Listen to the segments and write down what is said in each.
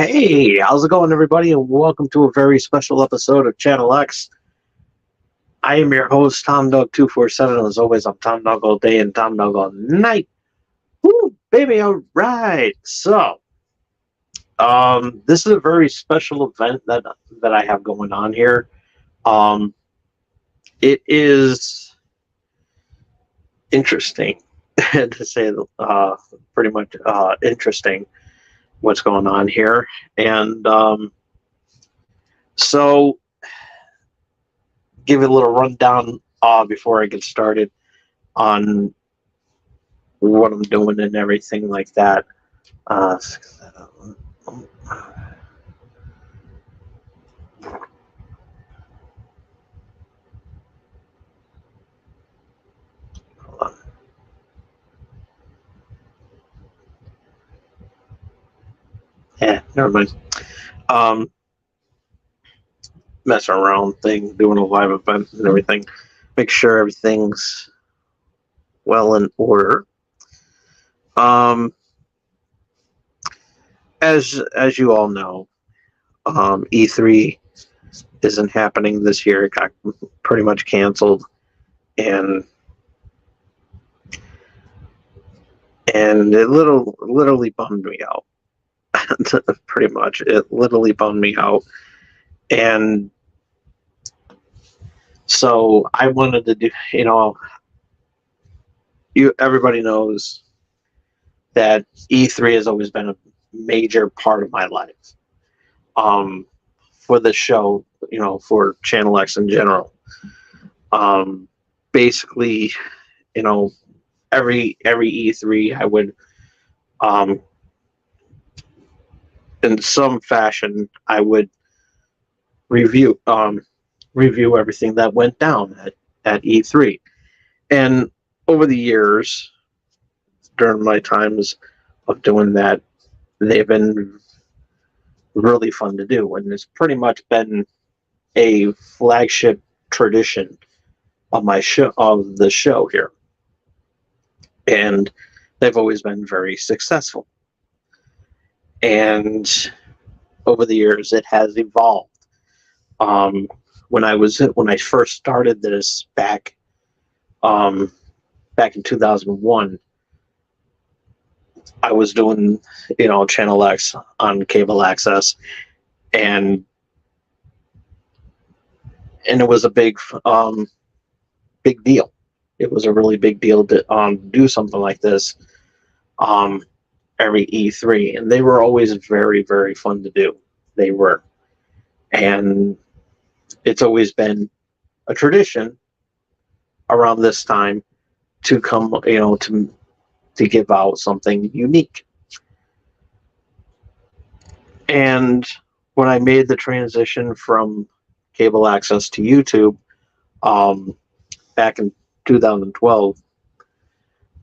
Hey, how's it going, everybody? And welcome to a very special episode of Channel X. I am your host, Tom Dog 247. As always, I'm Tom Dog all day and Tom Dog all night. Woo, baby, all right. This is a very special event that I have going on here. Um, it is interesting to say pretty much interesting what's going on here, and so. Give it a little rundown before I get started on what I'm doing and everything like that. Uh, Hold on. Yeah, never mind. Um, Messing around thing, doing a live event and everything. Make sure everything's well in order. Um, as you all know, E3 isn't happening this year. It got pretty much canceled, and it literally bummed me out. Pretty much, it literally bummed me out, and so I wanted to do. Everybody knows that E3 has always been a major part of my life. For the show, for Channel X in general. Basically, you know, every E3 I would, in some fashion, I would review review everything that went down at E3. And over the years, during my times of doing that, they've been really fun to do, and it's pretty much been a flagship tradition of the show here, and they've always been very successful. And over the years, it has evolved. Um, when I first started this back in 2001, I was doing Channel X on cable access, and it was a big deal. It was a really big deal to do something like this every E3, and they were always very, very fun to do. They were, and it's always been a tradition around this time to come, to give out something unique. And when I made the transition from cable access to YouTube, back in 2012,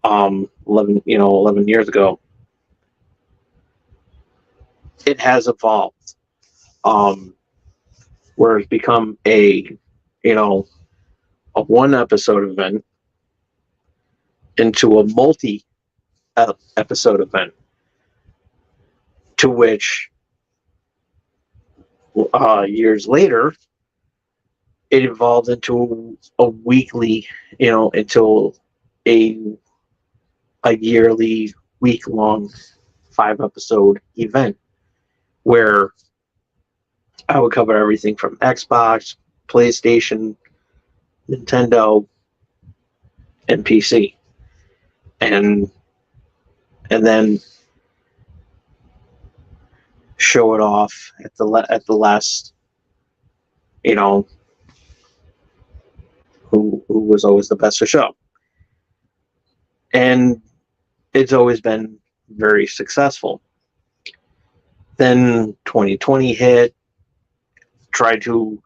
11 years ago, it has evolved, where it's become a one episode event into a multi episode event, to which years later it evolved into a weekly, until a yearly, week-long 5-episode event, where I would cover everything from Xbox, PlayStation, Nintendo, and PC, and then show it off at the last, who was always the best to show. And it's always been very successful. Then 2020 hit, tried to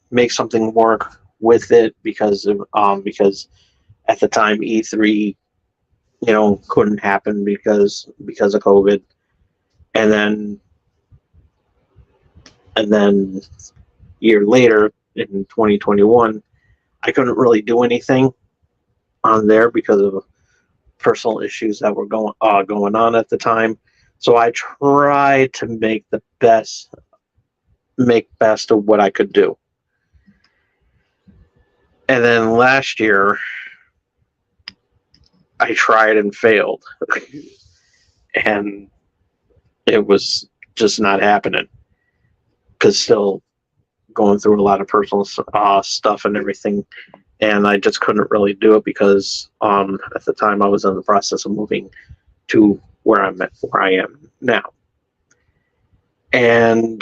make something work with it because at the time E3 couldn't happen because of COVID. And then year later in 2021, I couldn't really do anything on there because of personal issues that were going on at the time. So I tried to make best of what I could do. And then last year, I tried and failed. And it was just not happening. Because still going through a lot of personal stuff and everything. And I just couldn't really do it because at the time I was in the process of moving to where I am now. And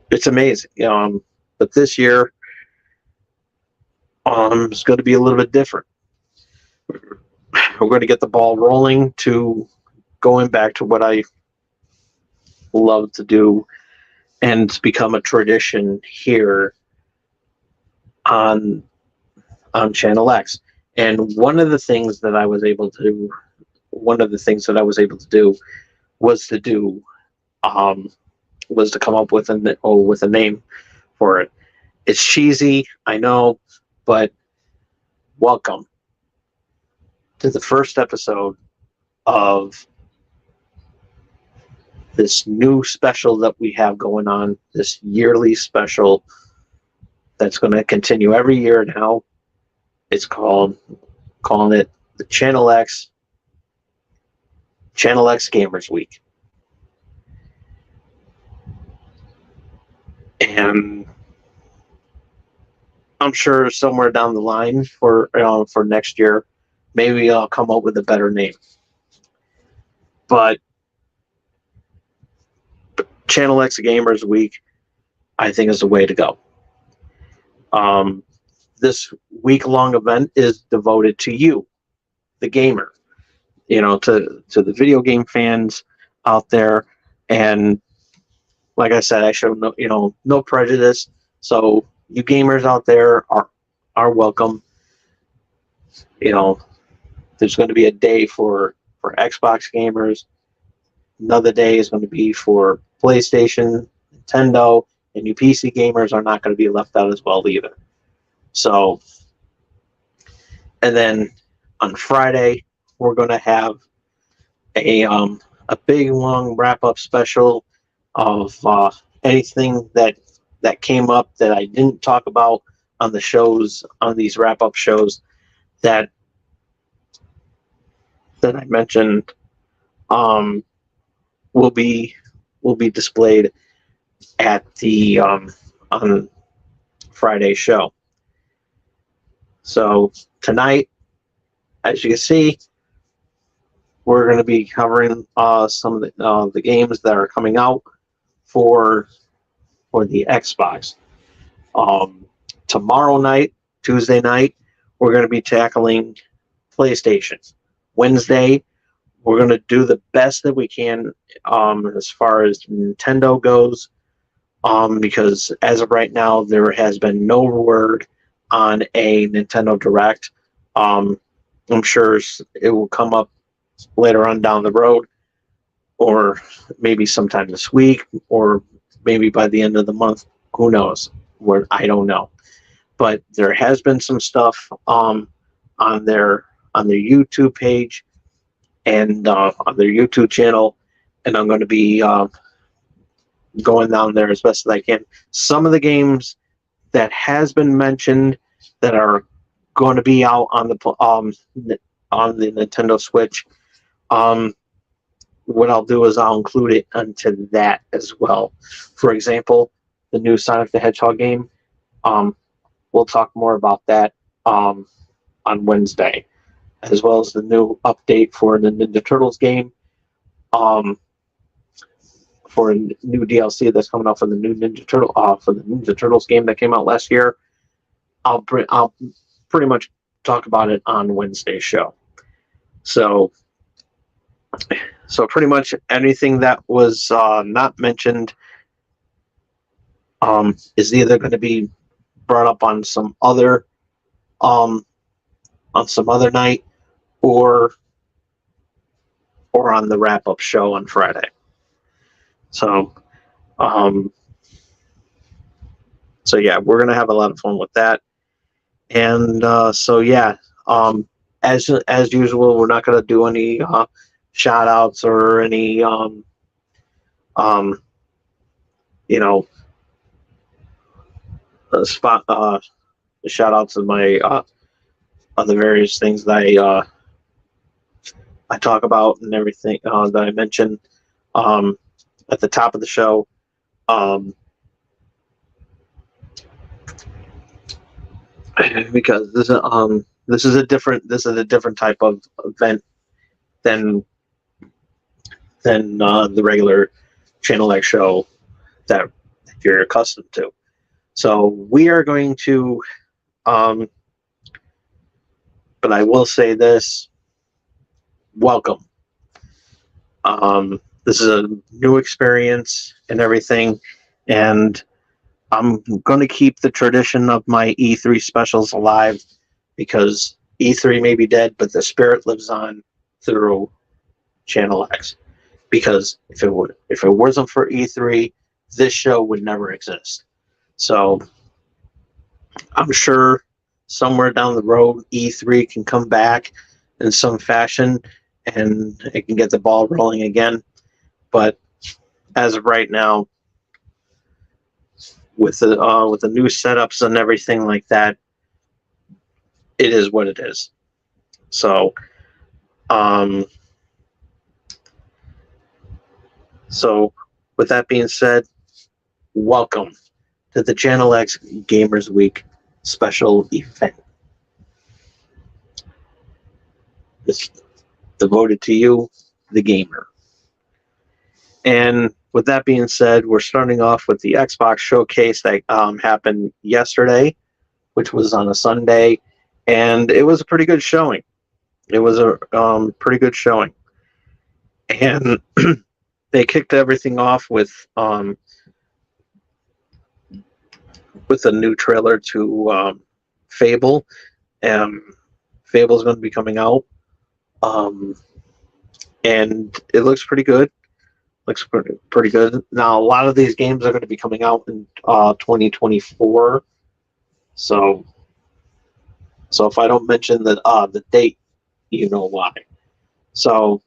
it's amazing. But this year, it's going to be a little bit different. We're going to get the ball rolling to going back to what I love to do, and it's become a tradition here on Channel X. And one of the things that I was able to do was to come up with a name for it. It's cheesy, I know, but welcome to the first episode of this new special that we have going on, this yearly special that's going to continue every year now. It's calling it the Channel X Gamers Week. And I'm sure somewhere down the line for next year, maybe I'll come up with a better name. But Channel X Gamers Week, I think, is the way to go. This week-long event is devoted to you, the gamer, to the video game fans out there. And like I said, I show no prejudice. So you gamers out there are welcome. There's going to be a day for Xbox gamers. Another day is going to be for PlayStation, Nintendo, and you PC gamers are not going to be left out as well either. So, and then on Friday, we're going to have a big long wrap-up special of anything that came up that I didn't talk about on the shows, on these wrap-up shows that I mentioned, will be displayed at the on Friday's show. So tonight, as you can see, we're going to be covering some of the games that are coming out for the Xbox. Tomorrow night, Tuesday night, we're going to be tackling PlayStation. Wednesday, we're going to do the best that we can as far as Nintendo goes, because as of right now, there has been no word on a Nintendo Direct. I'm sure it will come up later on down the road, or maybe sometime this week, or maybe by the end of the month. Who knows? I don't know. But there has been some stuff on their YouTube page and on their YouTube channel, and I'm going to be going down there as best as I can. Some of the games that has been mentioned that are going to be out on the Nintendo Switch, what I'll do is I'll include it into that as well. For example, the new Sonic the Hedgehog game. We'll talk more about that on Wednesday, as well as the new update for the Ninja Turtles game. For a new DLC that's coming out for the new Ninja Turtles game that came out last year. I'll pretty much talk about it on Wednesday's show. So pretty much anything that was not mentioned is either going to be brought up on some other night, or on the wrap-up show on Friday. So yeah, we're gonna have a lot of fun with that. And as usual, we're not gonna do any shout outs or any you know, spot shout outs of my of the various things that I talk about and everything that I mentioned at the top of the show. Because this is a different type of event than the regular Channel X show that you're accustomed to. So we are going to, but I will say this: welcome. This is a new experience and everything, and I'm going to keep the tradition of my E3 specials alive because E3 may be dead, but the spirit lives on through Channel X. Because if it wasn't for E3, this show would never exist. So I'm sure somewhere down the road, E3 can come back in some fashion and it can get the ball rolling again. But as of right now, with the new setups and everything like that, it is what it is. So, with that being said, welcome to the Channel X Gamers Week special event. It's devoted to you, the gamer. And with that being said, we're starting off with the Xbox showcase that happened yesterday, which was on a Sunday, and it was a pretty good showing. It was a pretty good showing. And they kicked everything off with a new trailer to Fable. Fable's going to be coming out, and it looks pretty good. Looks pretty good. Now, a lot of these games are going to be coming out in 2024. So if I don't mention the date, you know why. So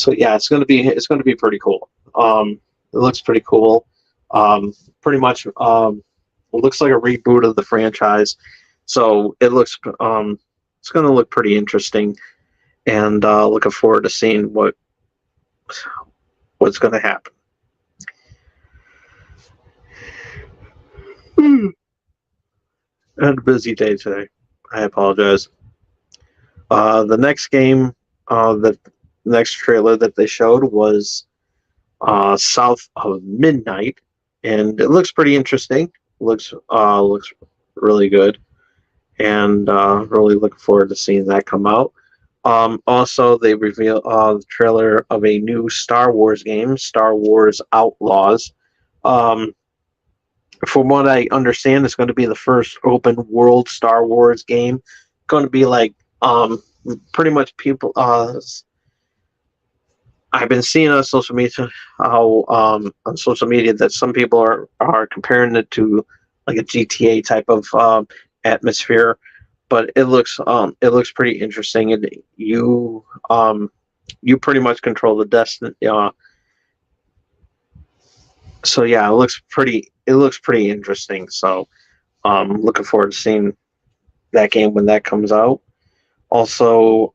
yeah, it's going to be pretty cool. It looks pretty cool. Pretty much, it looks like a reboot of the franchise. So it looks it's going to look pretty interesting. And looking forward to seeing what's going to happen. I had a busy day today. I apologize. The next game, the next trailer that they showed was South of Midnight, and it looks pretty interesting. Looks really good, and really looking forward to seeing that come out. Also, they revealed the trailer of a new Star Wars game, Star Wars Outlaws. From what I understand, it's going to be the first open world Star Wars game. Going to be like pretty much people. I've been seeing on social media that some people are comparing it to like a GTA type of atmosphere. But it looks pretty interesting, and you pretty much control the destiny. So yeah, it looks pretty interesting. So looking forward to seeing that game when that comes out. Also,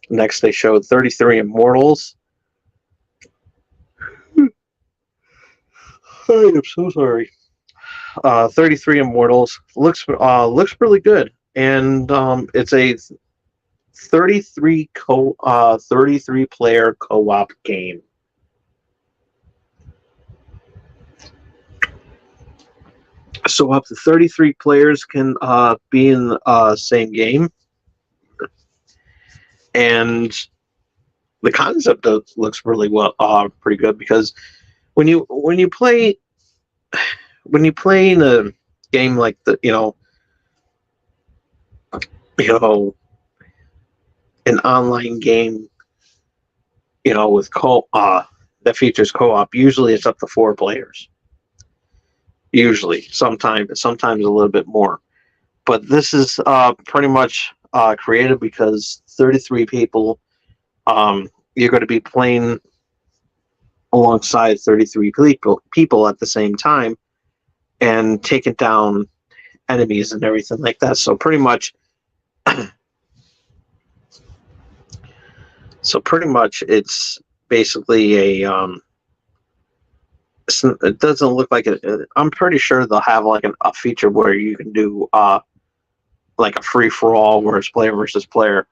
next they showed 33 Immortals. I am so sorry. 33 Immortals looks really good. And it's a 33 player co-op game. So up to 33 players can be in the same game, and the concept looks really pretty good, because when you play in a game like an online game, with that features co-op, usually it's up to 4 players. Usually, sometimes a little bit more, but this is pretty much created because 33 people. You're going to be playing alongside 33 people at the same time and taking down enemies and everything like that. So pretty much, it's basically a. It doesn't look like it. I'm pretty sure they'll have like a feature where you can do like a free for all, where it's player versus player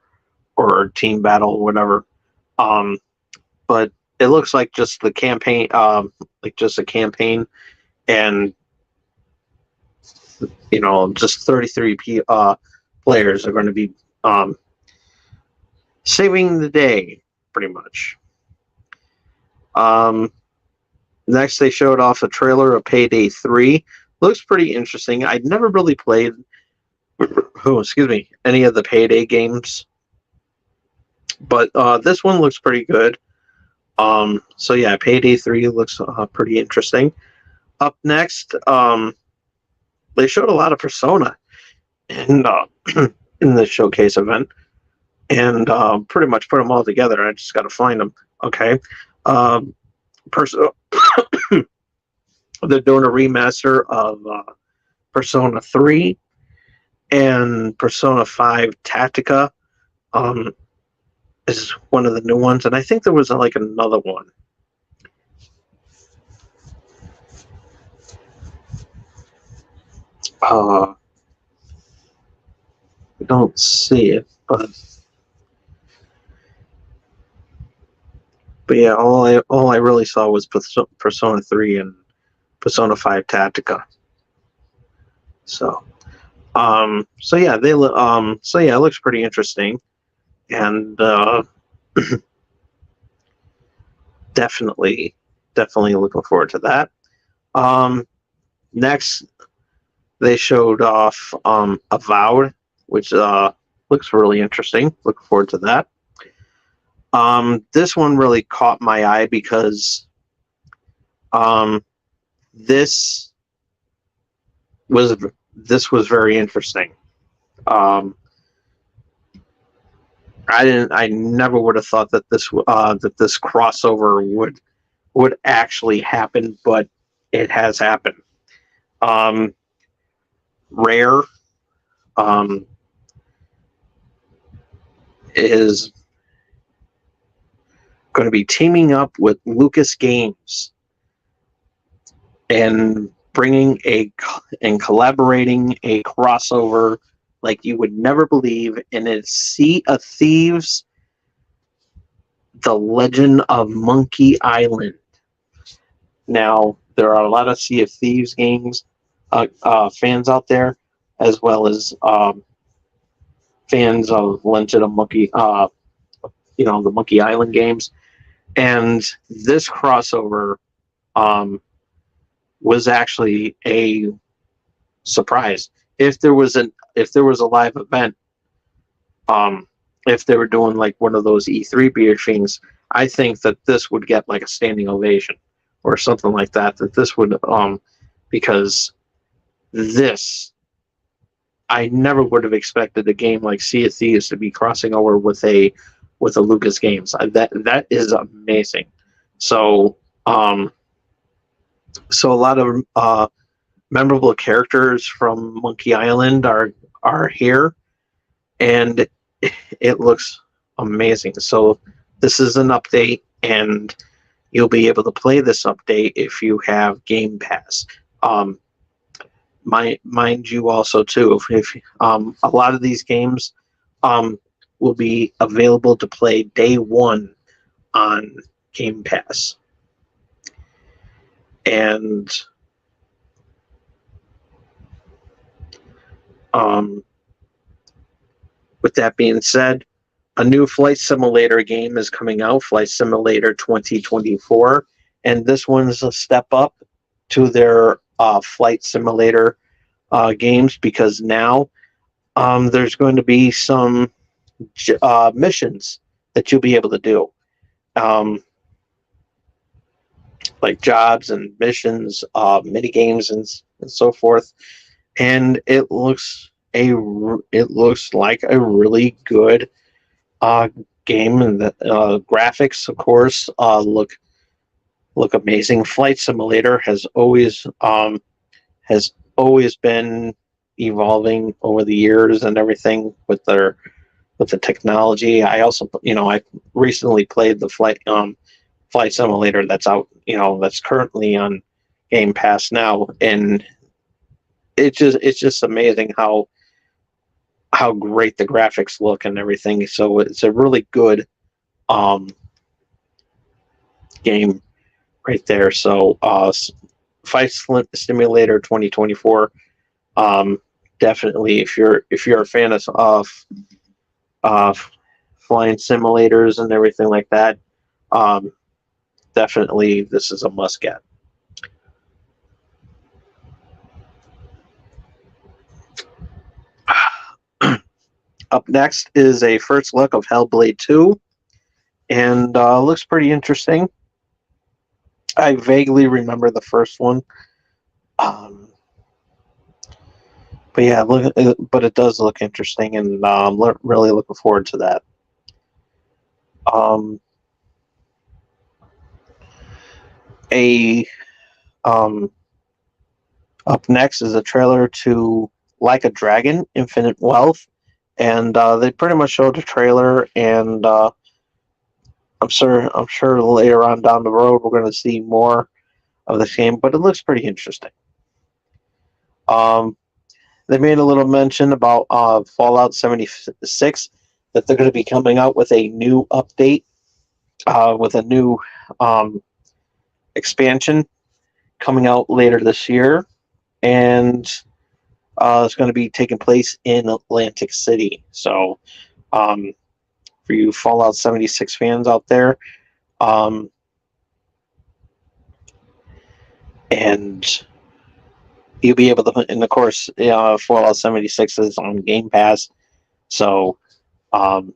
or team battle or whatever. But it looks like just the campaign, like just a campaign, and just 33 players are going to be saving the day, pretty much. Next, they showed off a trailer of Payday 3. Looks pretty interesting. I'd never really played, any of the Payday games, but this one looks pretty good. So yeah, Payday 3 looks pretty interesting. Up next, they showed a lot of Persona in the showcase event, and pretty much put them all together. I just got to find them. Okay, they're doing a remaster of Persona 3 and Persona 5 Tactica. Is one of the new ones, and I think there was like another one. I don't see it, but yeah, all I really saw was Persona 3 and Persona 5 Tactica. So yeah, it looks pretty interesting, and definitely looking forward to that. Next, they showed off Avowed, which looks really interesting. Looking forward to that. This one really caught my eye because this was very interesting. I never would have thought that this crossover would actually happen, but it has happened. Rare is going to be teaming up with Lucas Games and bringing and collaborating a crossover like you would never believe, and it's Sea of Thieves: The Legend of Monkey Island. Now, there are a lot of Sea of Thieves games fans out there, as well as fans of Legend of Monkey, the Monkey Island games, and this crossover was actually a surprise. If there was a live event, if they were doing like one of those E3 briefings, I think that this would get like a standing ovation or something like that. That this would, because this, I never would have expected a game like Sea of Thieves to be crossing over with a Lucas Games. That is amazing. So, so a lot of memorable characters from Monkey Island are here, and it looks amazing. So this is an update, and you'll be able to play this update if you have Game Pass. Mind you, also too, if a lot of these games will be available to play day one on Game Pass. And with that being said, a new flight simulator game is coming out, Flight Simulator 2024, and this one's a step up to their flight simulator games, because now there's going to be some missions that you'll be able to do, like jobs and missions, mini games and so forth, and it looks it looks like a really good uh, game, and the graphics, of course, look amazing. Flight Simulator has always been evolving over the years and everything with the technology. I also, I recently played the Flight Simulator that's out, that's currently on Game Pass now, and it's just amazing how great the graphics look and everything. So it's a really good um, game right there. So Flight Simulator 2024. Definitely, if you're a fan of flying simulators and everything like that, um, definitely this is a must get. Up next is a first look of Hellblade 2, and looks pretty interesting. I vaguely remember the first one, um, but yeah, but it does look interesting, and I'm really looking forward to that. Um, a um, Up next is a trailer to Like a Dragon: Infinite Wealth, and they pretty much showed the trailer, and I'm sure later on down the road we're going to see more of this game, but it looks pretty interesting. Um, they made a little mention about Fallout 76, that they're going to be coming out with a new update, with a new um, expansion coming out later this year, and it's going to be taking place in Atlantic City. So, um, for you Fallout 76 fans out there, um, and you'll be able to, and of course, Fallout 76 is on Game Pass, so um,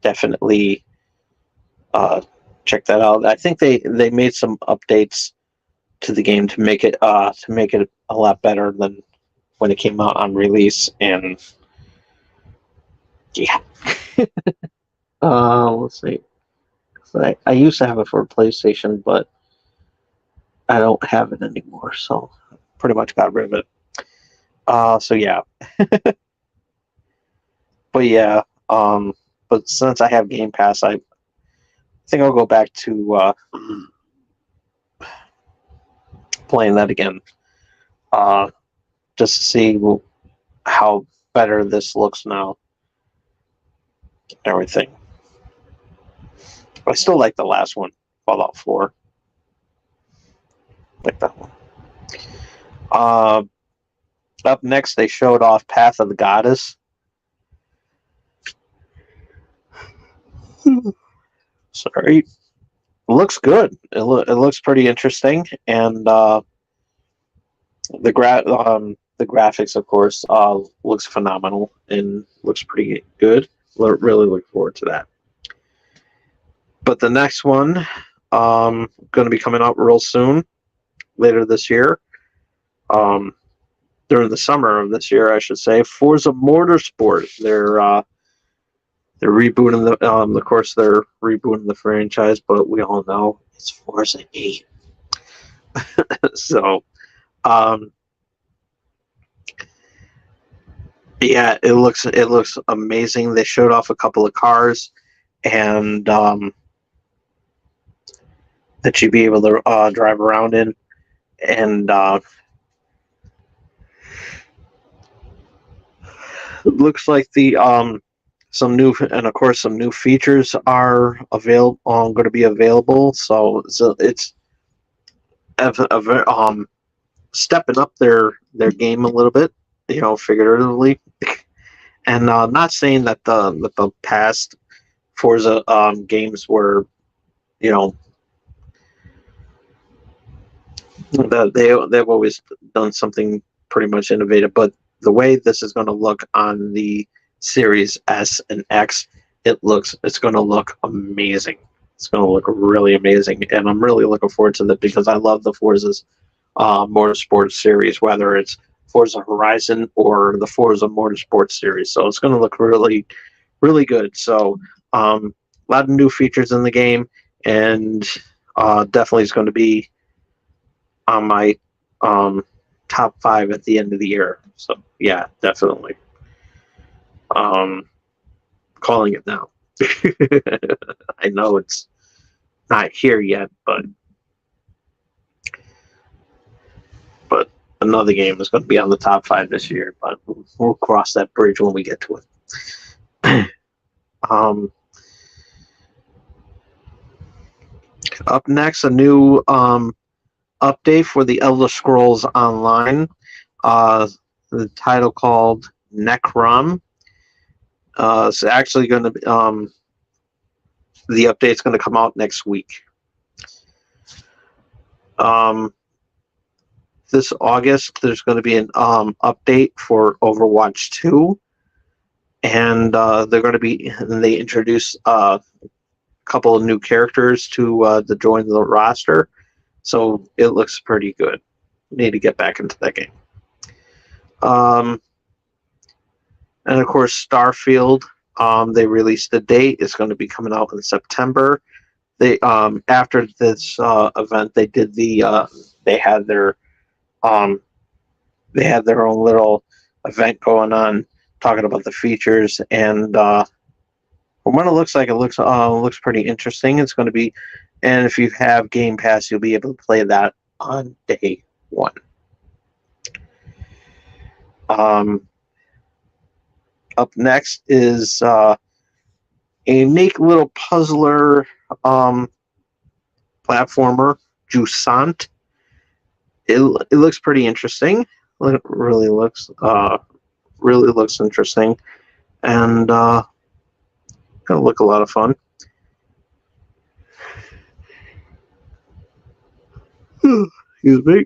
definitely check that out. I think they made some updates to the game to make it a lot better than when it came out on release, and yeah. Let's see. I used to have it for PlayStation, but I don't have it anymore, so pretty much got rid of it. So yeah, but yeah, but since I have Game Pass, I think I'll go back to playing that again, just to see how better this looks now. Everything. I still like the last one, Fallout 4. Like that one. Up next, they showed off Path of the Goddess. Sorry. Looks good. It looks pretty interesting, and the graphics, of course, looks phenomenal and looks pretty good. Really look forward to that. But the next one, going to be coming out real soon, later this year, during the summer of this year, I should say. Forza Motorsport. They're rebooting of course, they're rebooting the franchise, but we all know it's Forza 8. So, yeah, it looks amazing. They showed off a couple of cars, and that you'd be able to drive around in, and it looks like some new features are going to be available. So it's stepping up their game a little bit, figuratively. And not saying that the past Forza games were, they've always done something pretty much innovative, but the way this is going to look on the Series S and X, it's going to look amazing. It's going to look really amazing, and I'm really looking forward to that because I love the Forza's Motorsport series, whether it's Forza Horizon or the Forza Motorsport series. So it's going to look really, really good. So a lot of new features in the game, and definitely is going to be on my top 5 at the end of the year. So yeah, definitely. Calling it now. I know it's not here yet, but another game is going to be on the top 5 this year. But we'll cross that bridge when we get to it. Up next, a new update for the Elder Scrolls Online. The title called Necrom. It's actually going to be the update's going to come out next week. This August, there's going to be an update for Overwatch 2, and they introduce a couple of new characters to join the roster, so it looks pretty good. Need to get back into that game. And of course, Starfield. They released the date. It's going to be coming out in September. They after this event, they did they had their own little event going on, talking about the features, and from what it looks like, it looks pretty interesting. It's going to be, and if you have Game Pass, you'll be able to play that on day 1. Up next is a unique little puzzler platformer, Jusant. It looks pretty interesting. It really looks interesting, and gonna look a lot of fun. Excuse me.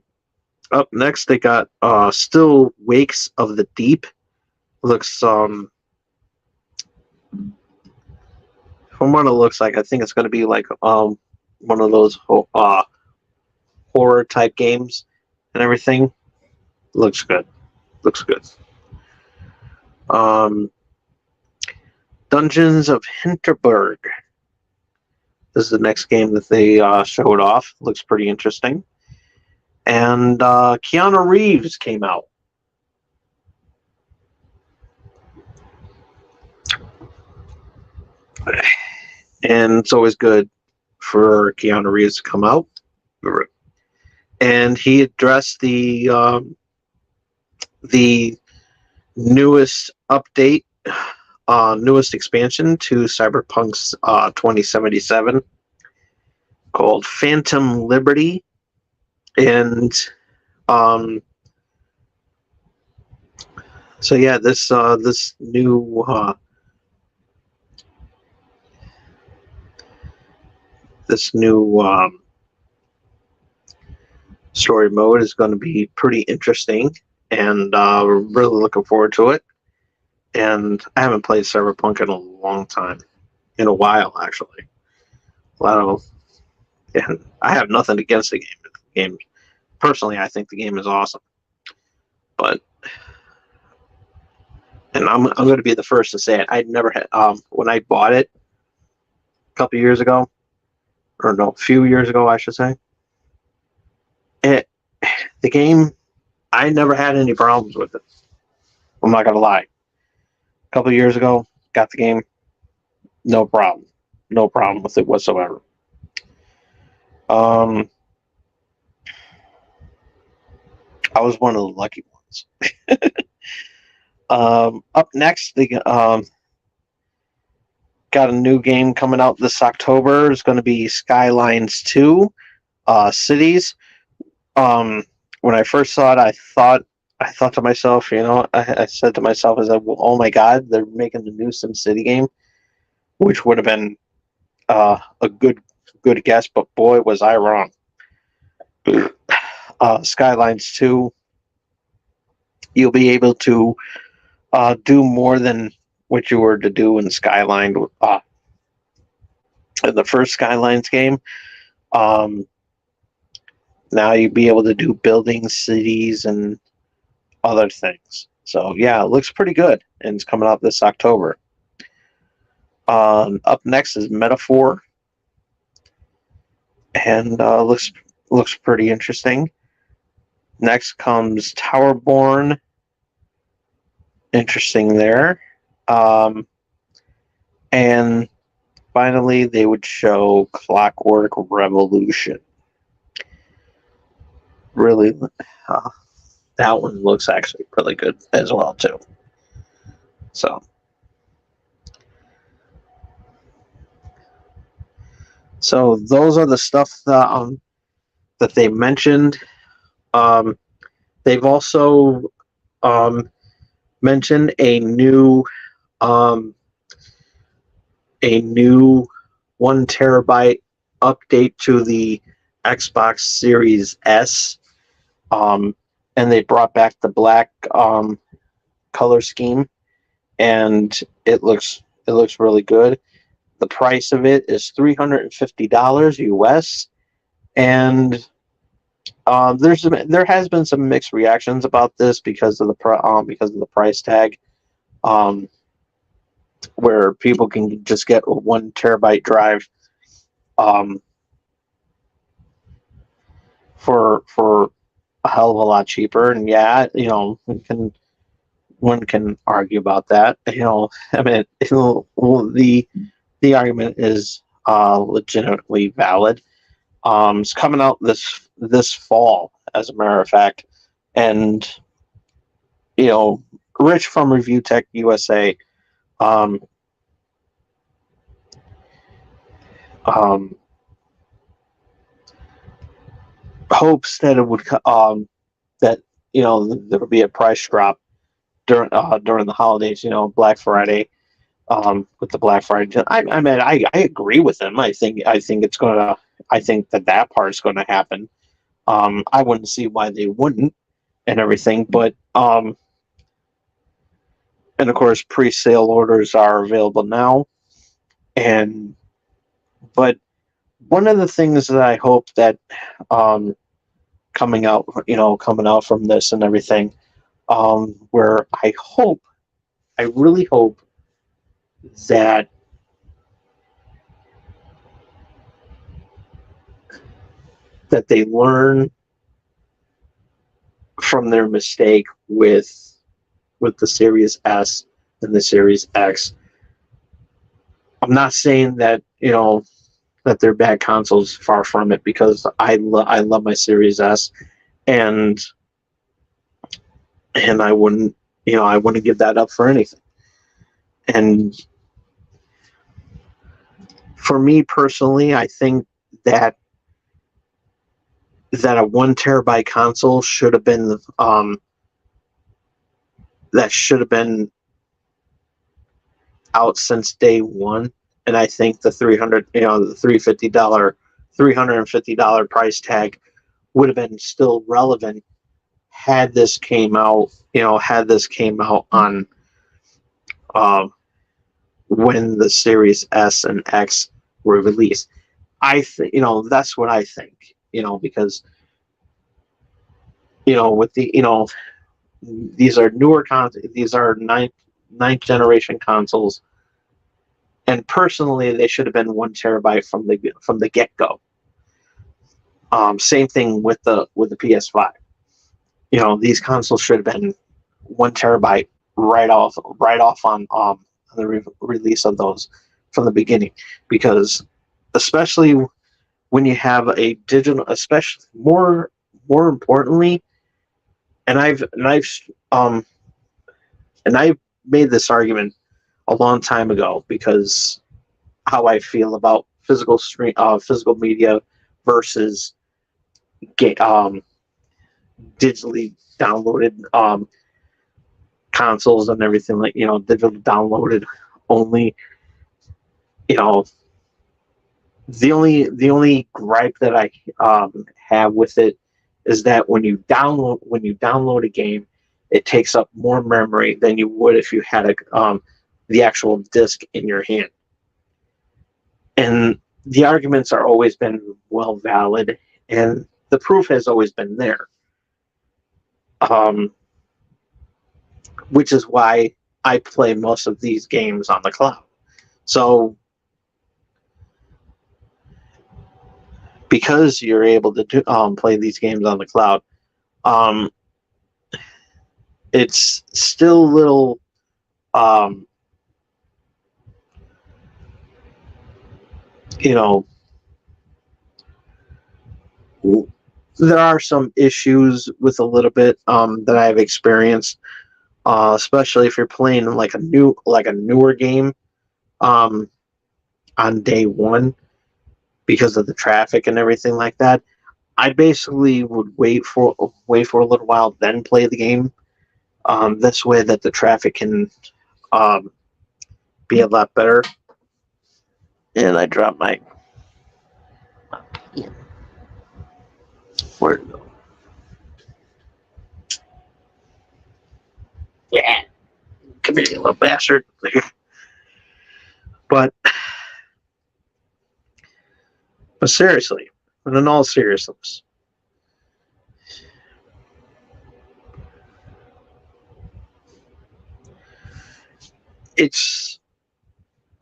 Up next, they got Still Wakes of the Deep. Looks from what it looks like, I think it's going to be like one of those horror type games and everything. Looks good. Dungeons of Hinterberg. This is the next game that they showed off. Looks pretty interesting. And Keanu Reeves came out. And it's always good for Keanu Reeves to come out. And he addressed the newest update, newest expansion to Cyberpunk's 2077 called Phantom Liberty. And so yeah, this new story mode is going to be pretty interesting, and we're really looking forward to it. And I haven't played Cyberpunk in a long time, in a while actually. And I have nothing against the game. Personally, I think the game is awesome. But, and I'm going to be the first to say it. I'd never had when I bought it a couple years ago, or no, a few years ago, I should say. The game, I never had any problems with it. I'm not gonna lie. A couple of years ago, got the game, no problem with it whatsoever. I was one of the lucky ones. Up next, they got a new game coming out this October. It's going to be Skylines 2, Cities. When I first saw it, I thought to myself, I said to myself, oh my God, they're making the new SimCity game, which would have been a good guess, but boy, was I wrong. Skylines 2, you'll be able to do more than what you were to do in Skyline in the first Skylines game. Now you'll be able to do buildings, cities, and other things. So yeah, it looks pretty good, and it's coming out this October. Up next is Metaphor, and looks pretty interesting. Next comes Towerborn. Interesting there. And finally, they would show Clockwork Revolution. Really, that one looks actually really good as well too. So those are the stuff that they mentioned. They've also mentioned a new 1 terabyte update to the Xbox Series S, and they brought back the black color scheme, and it looks really good. The price of it is $350 US, and there has been some mixed reactions about this because of the price tag, where people can just get a 1 terabyte drive for a hell of a lot cheaper. And yeah, one can argue about that. I mean, the argument is legitimately valid. It's coming out this fall, as a matter of fact, and Rich from Review Tech USA hopes that it would that there would be a price drop during the holidays. Black Friday. With the Black Friday, I mean, I agree with him. I think that part is going to happen. I wouldn't see why they wouldn't, and everything. But and of course, pre-sale orders are available now. But one of the things that I hope that coming out from this and everything, where I really hope that they learn from their mistake with the Series S and the Series X. I'm not saying that that they're bad consoles, far from it, because I love my Series S, and I wouldn't give that up for anything. And for me personally, I think that a 1 terabyte console should have been out since day one. And I think the $350 price tag would have been still relevant had this came out on when the Series S and X were released. I think that's what I think. Because with the these are newer consoles. These are ninth generation consoles, and personally, they should have been 1 terabyte from the get go. Same thing with the PS5. These consoles should have been 1 terabyte right off on the release of those from the beginning, because especially when you have a digital, especially more importantly, and I've made this argument a long time ago, because how I feel about physical media versus digitally downloaded consoles and everything, like digitally downloaded only. The only gripe that I have with it is that when you download a game, it takes up more memory than you would if you had the actual disc in your hand. And the arguments are always been well valid, and the proof has always been there. which is why I play most of these games on the cloud. So because you're able to play these games on the cloud, um, it's still a little um, you know, there are some issues with a little bit that I've experienced, especially if you're playing like a newer game um, on day one because of the traffic and everything like that. I basically would wait for a little while, then play the game. This way that the traffic can um, be a lot better. And I dropped my where to go? Yeah, come here, you little bastard. But seriously, but in all seriousness, it's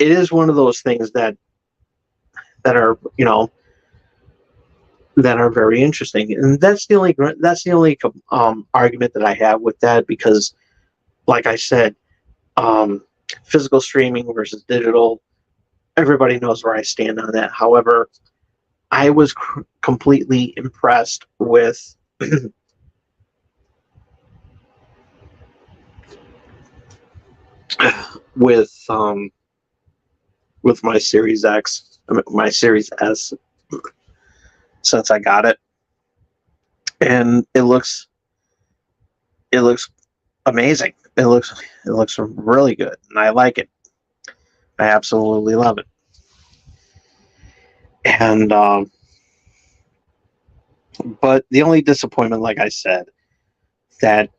it is one of those things that are that are very interesting, and that's the only argument that I have with that because, like I said, um, physical streaming versus digital. Everybody knows where I stand on that. However, I was completely impressed with with my Series X, my Series S, since I got it, and it looks amazing. It looks really good, and I like it. I absolutely love it. And but the only disappointment, like I said, that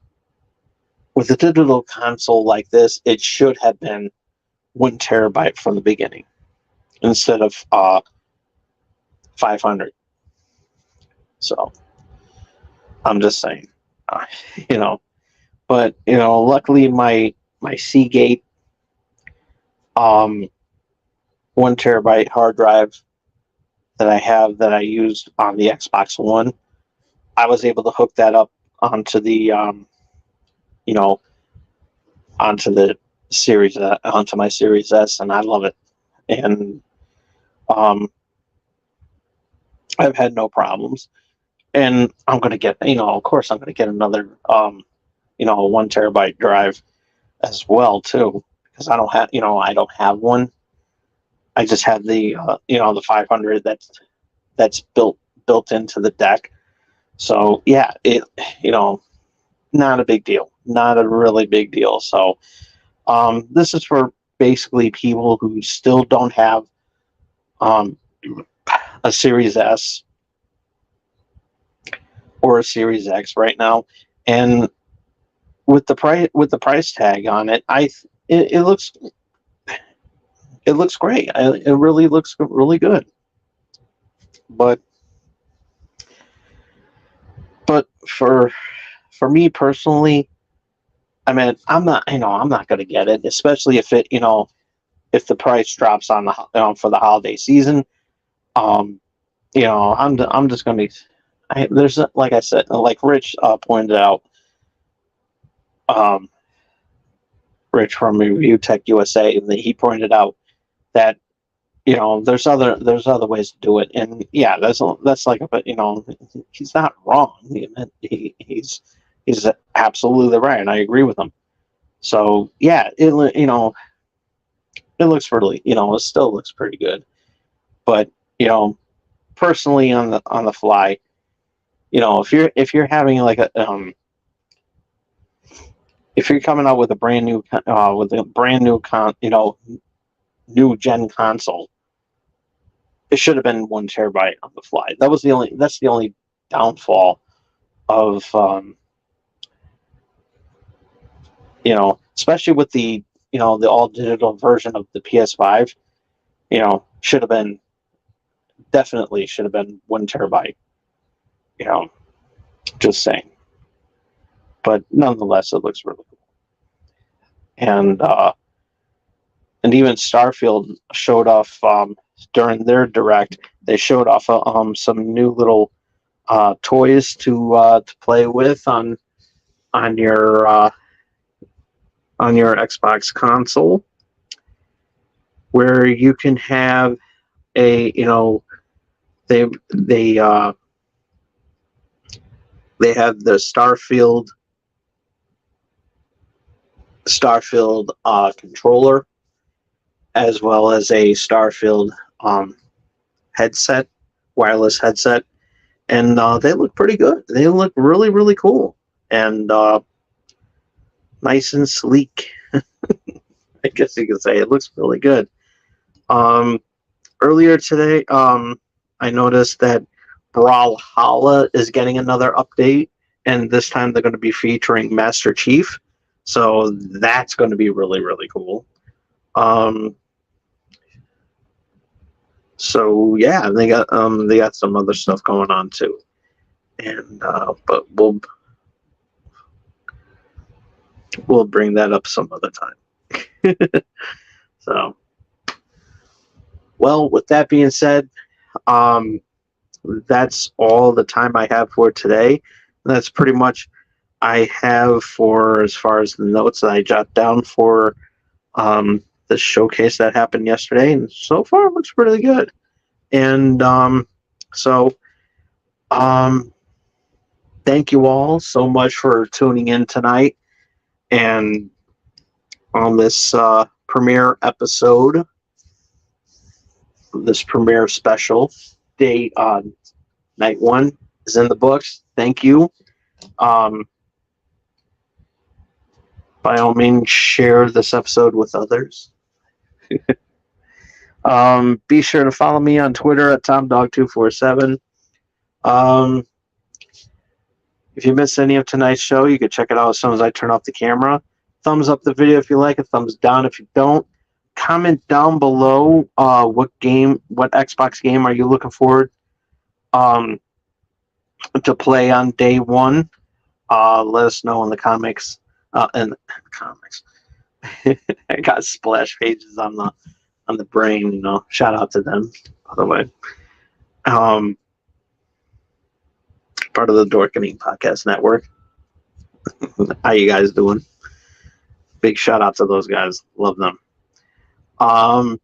with a digital console like this, it should have been 1 terabyte from the beginning instead of 500. So I'm just saying, uh, you know. But luckily my Seagate um, 1 terabyte hard drive that I have that I use on the Xbox One, I was able to hook that up onto the you know onto the series onto my Series S, and I love it. And um, I've had no problems. And I'm gonna get of course I'm gonna get another 1 terabyte drive as well too because I don't have one. I just have the the 500 that's built into the deck. So yeah, it you know not a big deal, not a really big deal. So this is for basically people who still don't have um, a Series S or a Series X right now, and with the price tag on it, it looks great. It really looks really good. But for me personally, I mean, I'm not going to get it, especially if if the price drops on the for the holiday season. Um, I'm just going to be. There's like I said, like Rich pointed out, um, Rich from Review Tech USA, and he pointed out that there's other ways to do it, and yeah, that's like but he's not wrong. He's absolutely right, and I agree with him. So yeah, it looks really it still looks pretty good, but personally on the fly, if you're having like a if you're coming out with a brand new new gen console, it should have been 1 terabyte on the fly. That's the only downfall of especially with the the all digital version of the PS5. Should have been definitely should have been 1 terabyte. You know, just saying. But nonetheless, it looks really cool. and even Starfield showed off during their direct. They showed off some new little toys to play with on your Xbox console, where you can have they they they have the Starfield controller, as well as a Starfield headset, wireless headset, and they look pretty good. They look really, really cool and nice and sleek. I guess you could say it looks really good. Earlier today, I noticed that Brawlhalla is getting another update, and this time they're going to be featuring Master Chief. So that's going to be really, really cool. So yeah, they got some other stuff going on too, and but we'll bring that up some other time. So, well, with that being said, that's all the time I have for today. That's pretty much I have for as far as the notes that I jot down for the showcase that happened yesterday, and so far it looks pretty good. And so thank you all so much for tuning in tonight and on this premiere episode, this premiere special. Day night one is in the books. Thank you. By all means, share this episode with others. Be sure to follow me on Twitter at TomDog247. If you missed any of tonight's show, you can check it out as soon as I turn off the camera. Thumbs up the video if you like it. Thumbs down if you don't. Comment down below what Xbox game are you looking forward to play on day one. Let us know in the comics. I got splash pages on the brain. Shout out to them, by the way. Part of the Dorkening Podcast Network. How you guys doing? Big shout out to those guys. Love them. But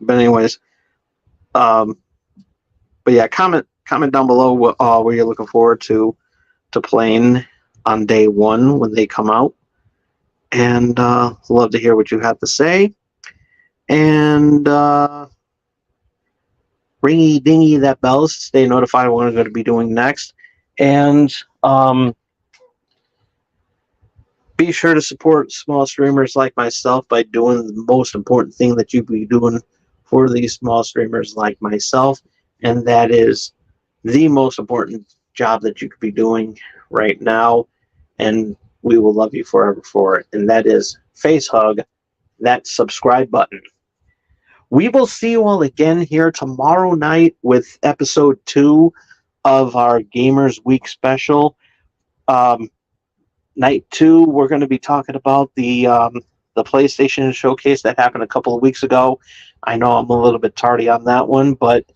anyways, but yeah, comment down below what you're looking forward to playing on day one when they come out, and love to hear what you have to say. And ringy dingy that bell to stay notified of what I'm going to be doing next. And be sure to support small streamers like myself by doing the most important thing that you be doing for these small streamers like myself, and that is the most important job that you could be doing right now, and we will love you forever for it, and that is face hug that subscribe button. We will see you all again here tomorrow night with episode 2 of our Gamers Week special. Night 2, we're going to be talking about the PlayStation showcase that happened a couple of weeks ago. I know I'm a little bit tardy on that one, but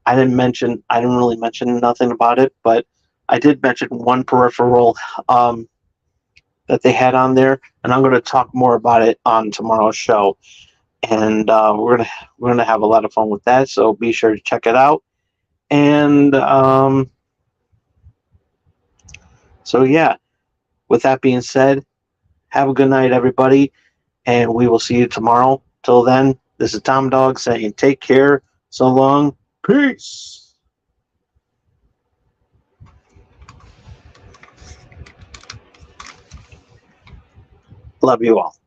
I didn't really mention nothing about it, but I did mention one peripheral that they had on there, and I'm going to talk more about it on tomorrow's show. And we're gonna have a lot of fun with that, so be sure to check it out. And so yeah, with that being said, have a good night, everybody, and we will see you tomorrow. Till then, this is Tom Dog saying take care, so long, peace. Love you all.